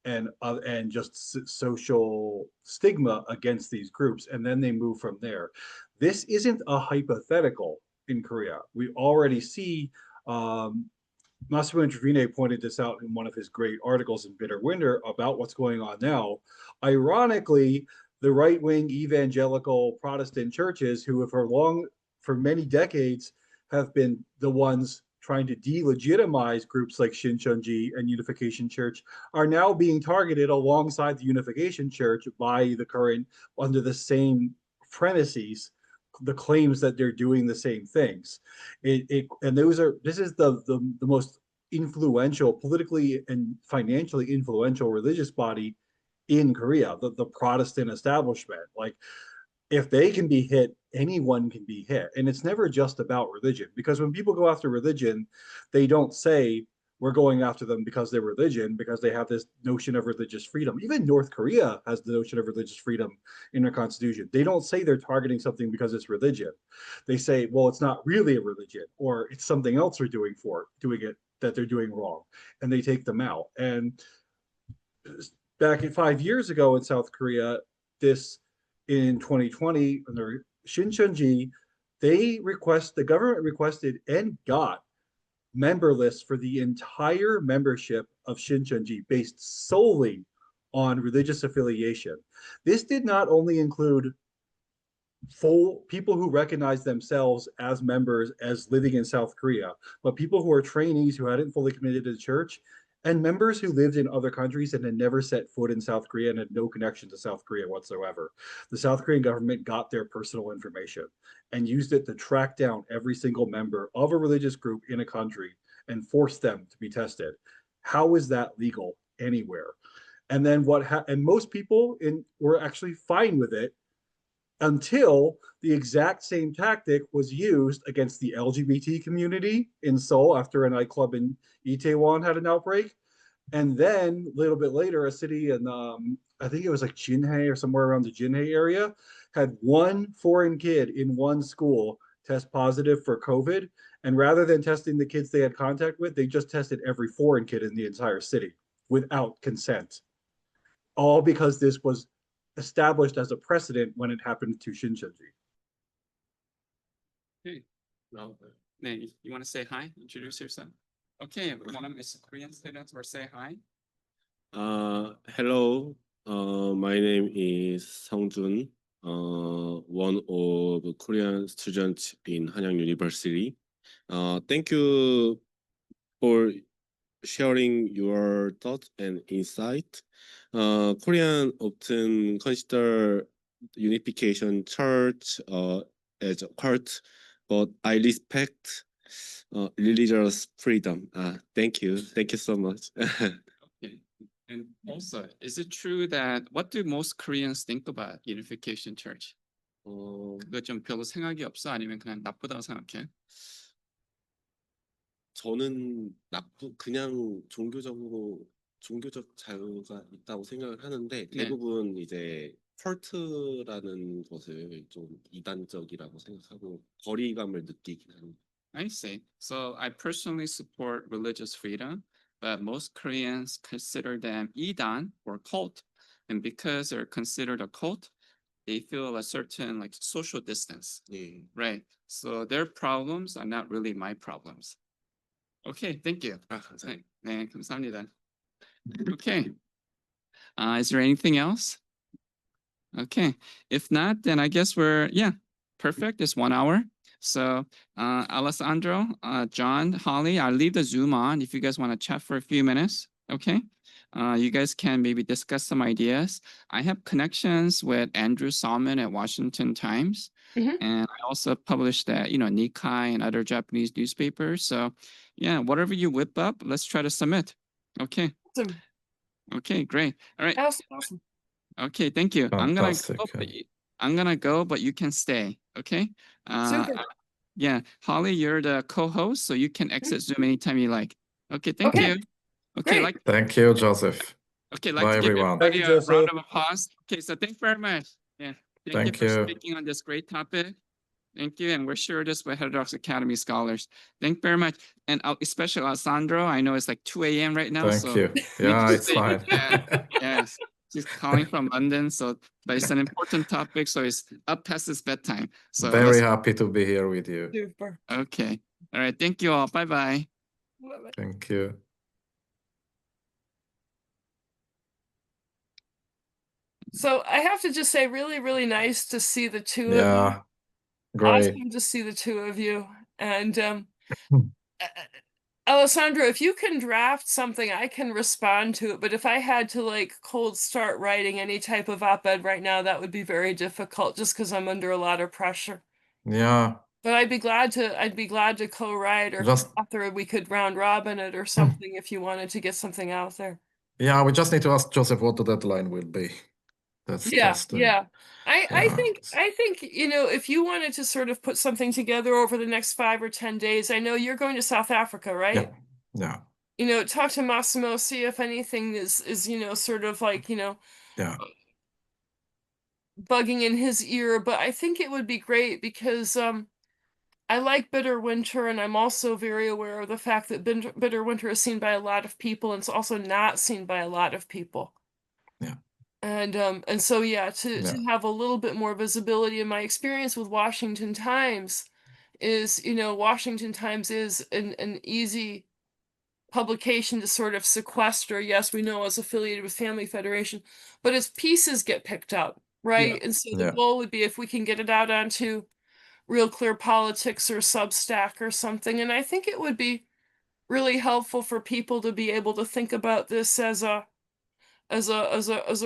and just social stigma against these groups, and then they move from there. This isn't a hypothetical in Korea. We already see. Massimo Intervine pointed this out in one of his great articles in Bitter Winter about what's going on now. Ironically, the right-wing evangelical Protestant churches, who have for many decades, have been the ones trying to delegitimize groups like Shincheonji and Unification Church, are now being targeted alongside the Unification Church by the current, under the same premises, the claims that they're doing the same things. This is the most influential, politically and financially influential religious body in Korea, the Protestant establishment. Like, if they can be hit, anyone can be hit. And it's never just about religion, because when people go after religion, they don't say we're going after them because they're religion, because they have this notion of religious freedom. Even North Korea has the notion of religious freedom in their constitution. They don't say they're targeting something because it's religion. They say, well, it's not really a religion, or it's something else they're doing it that they're doing wrong, and they take them out. And back 5 years ago in South Korea, this in 2020, under Shincheonji, the government requested and got member lists for the entire membership of Shincheonji based solely on religious affiliation. This did not only include full people who recognize themselves as members as living in South Korea, but people who are trainees who hadn't fully committed to the church, and members who lived in other countries and had never set foot in South Korea and had no connection to South Korea whatsoever. The South Korean government got their personal information and used it to track down every single member of a religious group in a country and force them to be tested. How is that legal anywhere? And then and most people were actually fine with it until the exact same tactic was used against the LGBT community in Seoul after a nightclub in Itaewon had an outbreak. And then a little bit later, a city in, I think it was like Jinhae or somewhere around the Jinhae area, had one foreign kid in one school test positive for COVID. And rather than testing the kids they had contact with, they just tested every foreign kid in the entire city without consent. All because this was established as a precedent when it happened to Shincheonji. Okay. Nay, you want to say hi? Introduce yourself. Okay, one of Miss Korean students will say hi. Hello. My name is Seongjun, one of Korean students in Hanyang University. Thank you for sharing your thoughts and insight. Korean often consider Unification Church as a cult, but I respect religious freedom. Thank you so much. Okay. And also, is it true that what do most Koreans think about Unification Church? 그거 좀 별로 생각이 없어? 아니면 그냥 나쁘다고 생각해? 저는 그냥 종교적 자유가 있다고 생각을 하는데 대부분 이제 컬트라는 것을 좀 이단적이라고 생각하고 거리감을 느끼긴 합니다. I see. So I personally support religious freedom, but most Koreans consider them idan or cult. And because they're considered a cult, they feel a certain like social distance, 예. right? So their problems are not really my problems. Okay, thank you. 아, 감사합니다. 네, 감사합니다. Okay. Is there anything else? Okay. If not, then I guess perfect. It's 1 hour. So, Alessandro, John, Holly, I'll leave the Zoom on if you guys want to chat for a few minutes. Okay. You guys can maybe discuss some ideas. I have connections with Andrew Salmon at Washington Times. Mhm. And I also published at, Nikkei and other Japanese newspapers. So yeah, whatever you whip up, let's try to submit. Okay. Awesome. Okay, great. All right. Awesome. Okay, thank you. Fantastic. I'm gonna go, but you can stay. Okay. Super. Yeah, Holly, you're the co-host, so you can exit Zoom anytime you like. Okay, thank Okay, you. Okay, great. Thank you, Joseph. like Bye, to give everyone. everybody Thank you, a round Joseph. of applause. Okay, so thanks very much. Yeah, thank you Thank for you. speaking on this great topic. Thank you, and we're sure this with Heterodox Academy scholars. Thank you very much, and especially Alessandro. I know it's like 2 a.m. right now, Thank so you. Yeah, to it's stay. fine. Yeah, yes. She's calling from London, but it's an important topic, so it's up past his bedtime. So Very happy to be here with you. Super. okay. All right. Thank you all. Bye bye. Bye-bye. Thank you. So I have to just say, really, really nice to see the two of you. Yeah, great. Awesome to see the two of you. And Hmm. Alessandro, if you can draft something, I can respond to it. But if I had to like cold start writing any type of op-ed right now, that would be very difficult just because I'm under a lot of pressure. Yeah, But I'd be glad to co-write or Just- co-author. We could round robin it or something if you wanted to get something out there. yeah, we just need to ask Joseph what the deadline will be. That's Yeah, just yeah. I yeah. think, if you wanted to sort of put something together over the next 5 or 10 days, I know you're going to South Africa, right? Yeah, Talk to Massimo, see if anything is, sort of like, yeah, bugging in his ear, but I think it would be great because I like Bitter Winter, and I'm also very aware of the fact that Bitter Winter is seen by a lot of people, and it's also not seen by a lot of people. Yeah. And so yeah, to Yeah. have a little bit more visibility. In my experience with Washington Times is, Washington Times is an easy publication to sort of sequester. Yes, we know it's affiliated with Family Federation, but its pieces get picked up, right? And so the Yeah. goal would be if we can get it out onto Real Clear Politics or Substack or something. And I think it would be really helpful for people to be able to think about this as a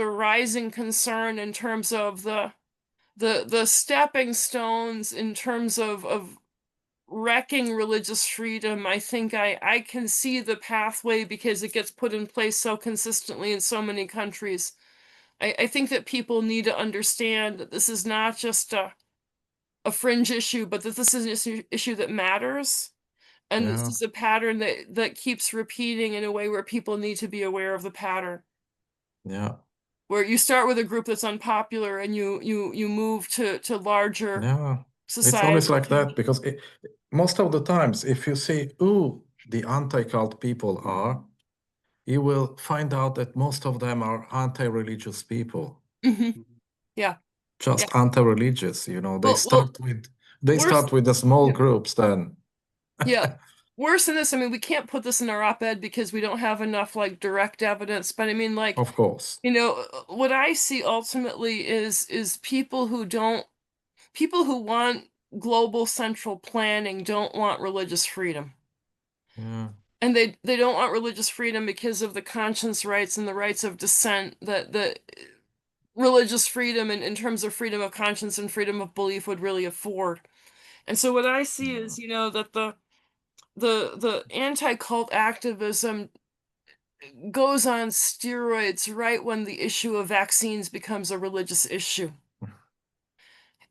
rising concern in terms of the stepping stones in terms of wrecking religious freedom. I think I can see the pathway because it gets put in place so consistently in so many countries. I think that people need to understand that this is not just a fringe issue, but that this is an issue that matters. And this Yeah. is a pattern that keeps repeating in a way where people need to be aware of the pattern. Yeah. Where you start with a group that's unpopular and you move to larger Yeah. It's society. always like that because most of the times, if you see who the anti-cult people are, you will find out that most of them are anti-religious people. Mhm. Yeah. Just anti-religious, they Well, start with the small groups then. Yeah. Worse than this, I mean, we can't put this in our op-ed because we don't have enough like direct evidence, but I mean, like, Of course. what I see ultimately is people who want global central planning don't want religious freedom. Yeah. And they don't want religious freedom because of the conscience rights and the rights of dissent that religious freedom in terms of freedom of conscience and freedom of belief would really afford. And so what I see is, that the anti-cult activism goes on steroids right when the issue of vaccines becomes a religious issue.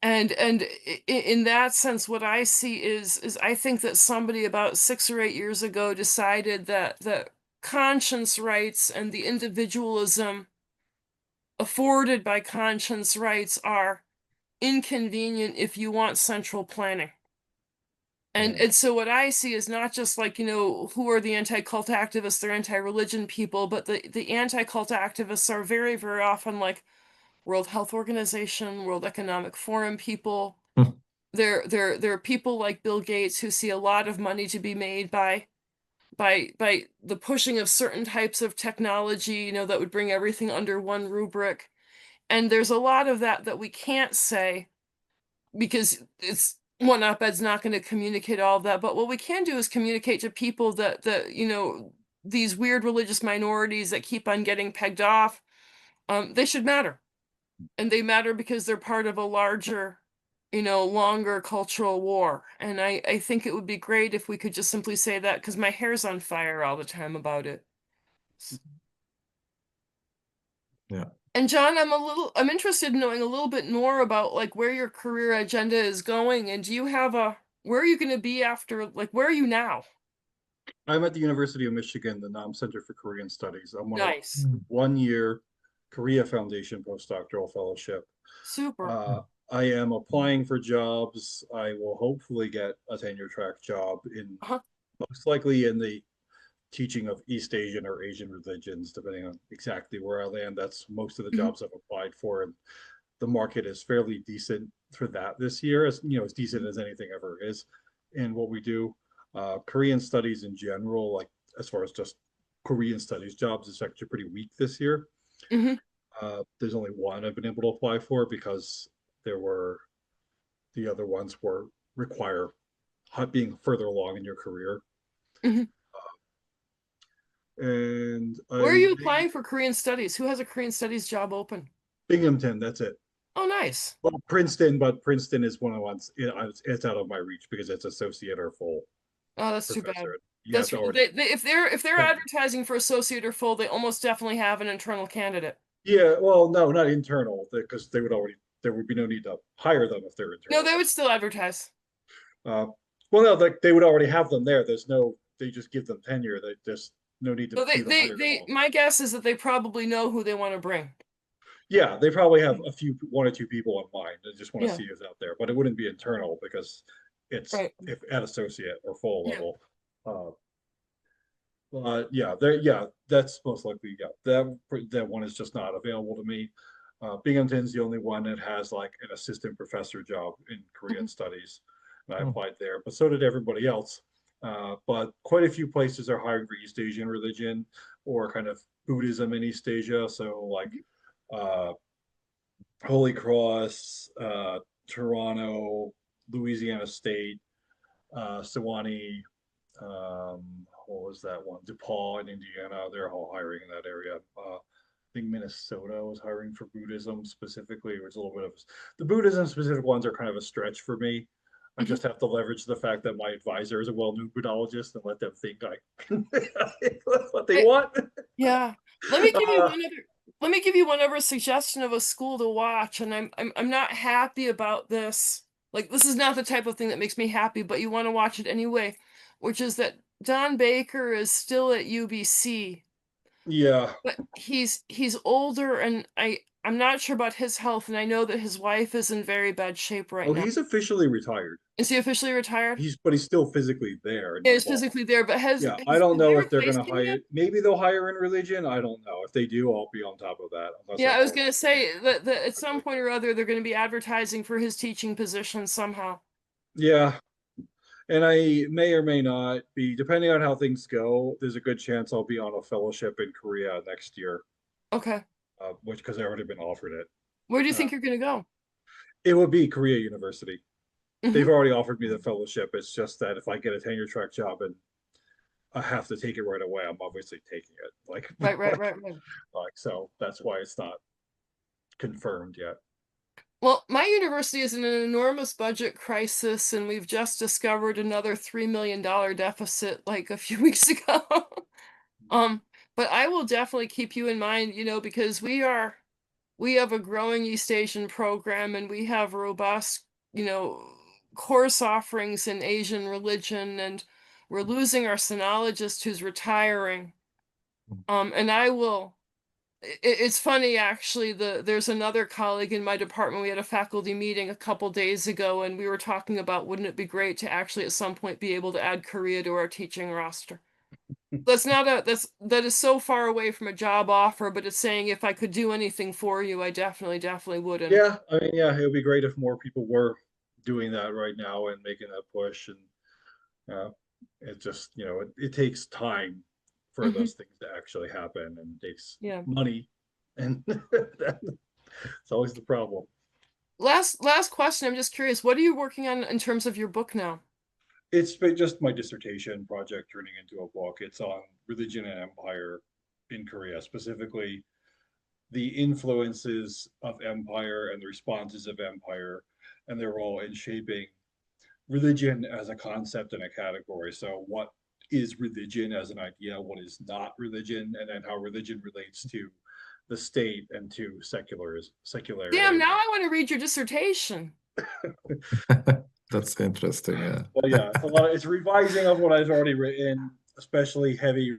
And in that sense, what I see is I think that somebody about 6 or 8 years ago decided that conscience rights and the individualism afforded by conscience rights are inconvenient if you want central planning. And so what I see is not just like, who are the anti-cult activists, they're anti-religion people, but the anti-cult activists are very, very often like World Health Organization, World Economic Forum people. They're people like Bill Gates who see a lot of money to be made by by the pushing of certain types of technology, you know, that would bring everything under one rubric. And there's a lot of that we can't say because it's one op-ed's not going to communicate all of that. But what we can do is communicate to people that you know, these weird religious minorities that keep on getting pegged off, they should matter. And they matter because they're part of a larger, you know, longer cultural war. And I think it would be great if we could just simply say that, because my hair's on fire all the time about it. Yeah. And John, I'm interested in knowing a little bit more about like where your career agenda is going, and do you have where are you going to be after, like, where are you now? I'm at the University of Michigan, the Nam Center for Korean Studies. I'm on a Nice. 1-year Korea Foundation postdoctoral fellowship. Super. I am applying for jobs. I will hopefully get a tenure track job in Uh-huh. most likely in the teaching of East Asian or Asian religions, depending on exactly where I land. That's most of the jobs I've applied for, and the market is fairly decent for that this year, as you know, as decent as anything ever is in what we do. Korean studies in general, like as far as just Korean studies jobs, is actually pretty weak this year. Mm-hmm. There's only one I've been able to apply for because the other ones were require being further along in your career. Mm-hmm. And Where are you applying for Korean studies? Who has a Korean studies job open? Binghamton, that's it. Oh, nice. Well, Princeton, but Princeton is one of the ones, it's out of my reach because it's associate or full Oh, that's too bad. professor. You have That's to already, if they're advertising for associate or full, they almost definitely have an internal candidate. yeah, well, no, not internal, because there would be no need to hire them if they're No, internal. they would still advertise. Well, no, like they would already have them there. They just give them tenure. There's no need to So do the hire at all. my guess is that they probably know who they want to bring. Yeah, they probably have one or two people in mind. They just want to Yeah. see who's out there, but it wouldn't be internal because it's Right. if at associate or full Yeah. level. Yeah, that's most likely, that one is just not available to me. Binghamton's the only one that has like an assistant professor job in Korean studies, and I applied there, but so did everybody else. But quite a few places are hiring for East Asian religion or kind of Buddhism in East Asia. So like Holy Cross, Toronto, Louisiana State, Sewanee, what was that one? DePaul in Indiana. They're all hiring in that area. I think Minnesota was hiring for Buddhism specifically, which is a little bit of the Buddhism specific ones are kind of a stretch for me. I just have to leverage the fact that my advisor is a well-known Buddhologist and let them think what they want. Yeah. Let me give you one other suggestion of a school to watch, and I'm not happy about this. Like, this is not the type of thing that makes me happy, but you want to watch it anyway, which is that Don Baker is still at UBC, Yeah. but he's older, and I'm not sure about his health, and I know that his wife is in very bad shape right Oh, now. he's officially retired. Is he officially retired? But he's still physically there. Yeah, he's physically there, but Yeah, I don't know if they're replaced gonna him hire. yet? Maybe they'll hire in religion. I don't know. If they do, I'll be on top of that. Yeah, I was gonna say that at some point or other they're gonna be advertising for his teaching position somehow. Yeah, and I may or may not be, depending on how things go. There's a good chance I'll be on a fellowship in Korea next year, Okay. which because I've already been offered it. Where do you think you're gonna go? It would be Korea University. Mhm. They've already offered me the fellowship. It's just that if I get a tenure track job and I have to take it right away, I'm obviously taking it. Right. So that's why it's not confirmed yet. Well, my university is in an enormous budget crisis, and we've just discovered another $3 million deficit like a few weeks ago. But I will definitely keep you in mind, you know, because we have a growing East Asian program, and we have robust, you know, course offerings in Asian religion, and we're losing our sinologist who's retiring. And it's funny actually, there's another colleague in my department. We had a faculty meeting a couple days ago, and we were talking about wouldn't it be great to actually at some point be able to add Korea to our teaching roster. That is so far away from a job offer, but it's saying if I could do anything for you, I definitely would. Yeah, I mean, yeah, it would be great if more people were doing that right now and making that push. And It just, it takes time for those things to actually happen, and takes Yeah. money, and it's always the problem. Last question. I'm just curious. What are you working on in terms of your book now? It's been just my dissertation project turning into a book. It's on religion and empire in Korea, specifically the influences of empire and the responses of empire and their role in shaping religion as a concept and a category. So what is religion as an idea, what is not religion, and then how religion relates to the state and to secularity. Damn, now I want to read your dissertation. That's interesting. Yeah. Well, yeah, it's a lot it's revising of what I've already written, especially heavy.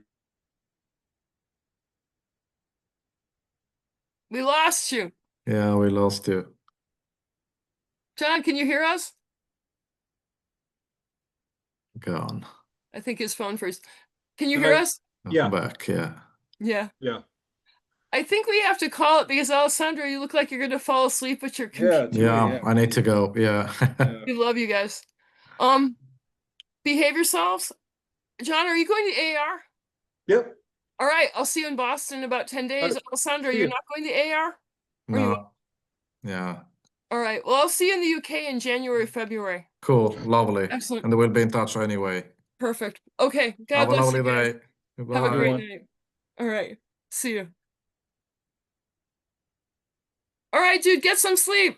We lost you. Yeah, we lost you. John, can you hear us? Gone. I think his phone first. Can you Can hear I- us? Yeah. Back. Yeah. Yeah. Yeah. I think we have to call it because Alessandro, you look like you're going to fall asleep with your Yeah. computer. 2 Yeah. a.m. I need to go. Yeah. Yeah. We love you guys. Behave yourselves. John, are you going to AR? Yep. All right, I'll see you in Boston in about 10 days. right. Alessandro, See you're ya. not going to AR? Or you- No. Yeah. All right. Well, I'll see you in the UK in January, February. Cool. Lovely. Excellent. And we'll be in touch anyway. Perfect. Okay. God Have a bless lovely you guys. day. Have a Goodbye. great Everyone. night. All right. See you. All right, dude, get some sleep.